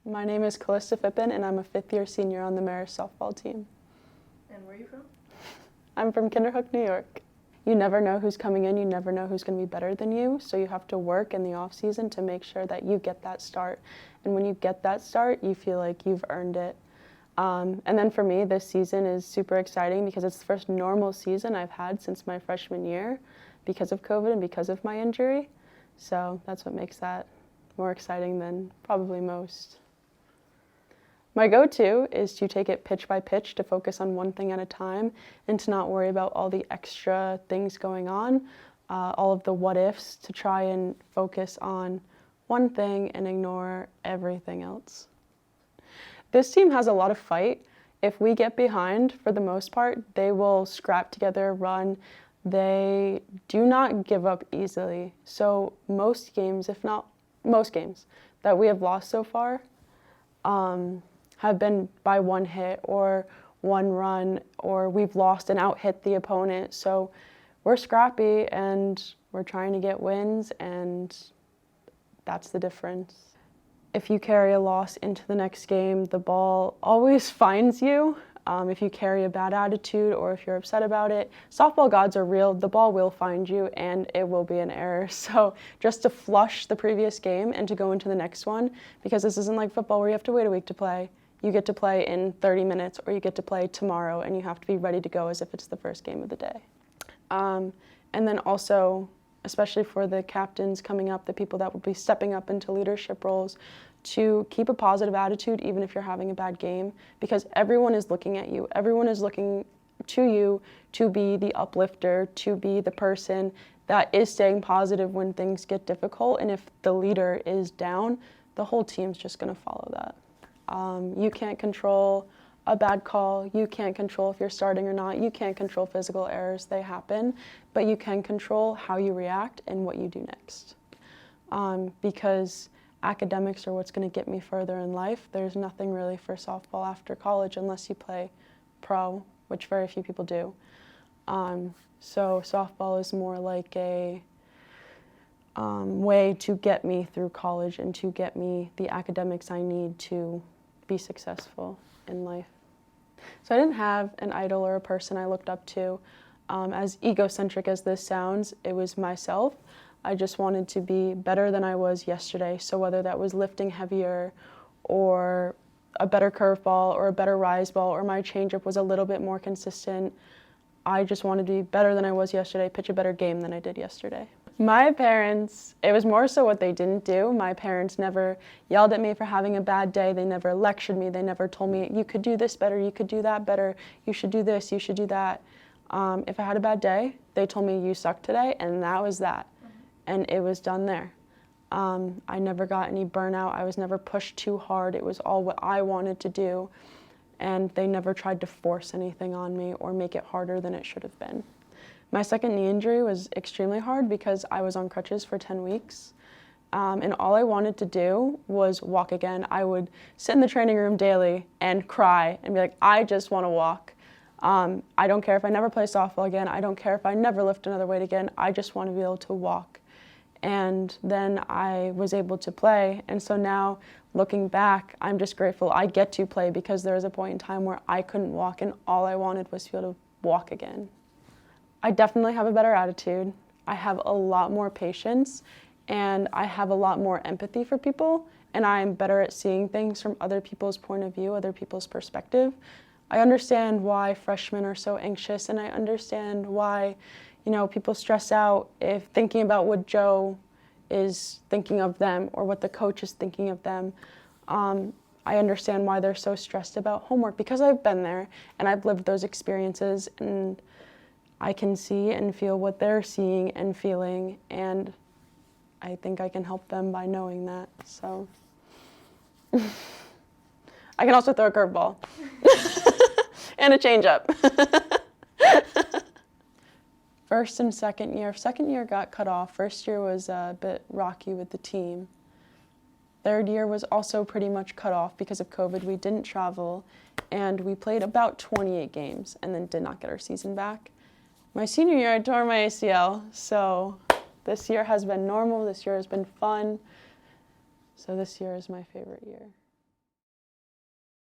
My name is Calista Phippen, and I'm a fifth-year senior on the Marist softball team. And where are you from? I'm from Kinderhook, New York. You never know who's coming in, you never know who's going to be better than you, so you have to work in the off-season to make sure that you get that start. And when you get that start, you feel like you've earned it. And then for me, this season is super exciting because it's the first normal season I've had since my freshman year because of COVID and because of my injury. So that's what makes that more exciting than probably most. My go-to is to take it pitch by pitch, to focus on one thing at a time and to not worry about all the extra things going on, all of the what-ifs, to try and focus on one thing and ignore everything else. This team has a lot of fight. If we get behind, for the most part, they will scrap together, run. They do not give up easily. So most games, if not most games, that we have lost so far have been by one hit or one run, or we've lost and out-hit the opponent. So we're scrappy and we're trying to get wins, and that's the difference. If you carry a loss into the next game, the ball always finds you. If you carry a bad attitude or if you're upset about it, softball gods are real. The ball will find you and it will be an error. So just to flush the previous game and to go into the next one, because this isn't like football where you have to wait a week to play. You get to play in 30 minutes or you get to play tomorrow, and you have to be ready to go as if it's the first game of the day. And then also, especially for the captains coming up, the people that will be stepping up into leadership roles, to keep a positive attitude even if you're having a bad game, because everyone is looking at you. Everyone is looking to you to be the uplifter, to be the person that is staying positive when things get difficult. And if the leader is down, the whole team's just going to follow that. You can't control a bad call. You can't control if you're starting or not. You can't control physical errors. They happen. But you can control how you react and what you do next. Because academics are what's going to get me further in life. There's nothing really for softball after college unless you play pro, which very few people do. So softball is more like a way to get me through college and to get me the academics I need to be successful in life. So I didn't have an idol or a person I looked up to. As egocentric as this sounds, it was myself. I just wanted to be better than I was yesterday. So whether that was lifting heavier or a better curveball or a better rise ball or my changeup was a little bit more consistent, I just wanted to be better than I was yesterday, pitch a better game than I did yesterday. My parents, it was more so what they didn't do. My parents never yelled at me for having a bad day. They never lectured me. They never told me, you could do this better, you could do that better, you should do this, you should do that. If I had a bad day, they told me, you suck today, and that was that. And it was done there. I never got any burnout. I was never pushed too hard. It was all what I wanted to do. And they never tried to force anything on me or make it harder than it should have been. My second knee injury was extremely hard because I was on crutches for 10 weeks. And all I wanted to do was walk again. I would sit in the training room daily and cry and be like, I just want to walk. I don't care if I never play softball again. I don't care if I never lift another weight again. I just want to be able to walk. And then I was able to play. And so now, looking back, I'm just grateful I get to play, because there was a point in time where I couldn't walk and all I wanted was to be able to walk again. I definitely have a better attitude. I have a lot more patience, and I have a lot more empathy for people, and I'm better at seeing things from other people's point of view, other people's perspective. I understand why freshmen are so anxious, and I understand why, people stress out if thinking about what Joe is thinking of them or what the coach is thinking of them. I understand why they're so stressed about homework, because I've been there and I've lived those experiences, and I can see and feel what they're seeing and feeling, and I think I can help them by knowing that. So I can also throw a curveball and a changeup. First and second year. Second year got cut off. First year was a bit rocky with the team. Third year was also pretty much cut off because of COVID. We didn't travel, and we played about 28 games and then did not get our season back. My senior year, I tore my ACL, so this year has been normal. This year has been fun. So this year is my favorite year.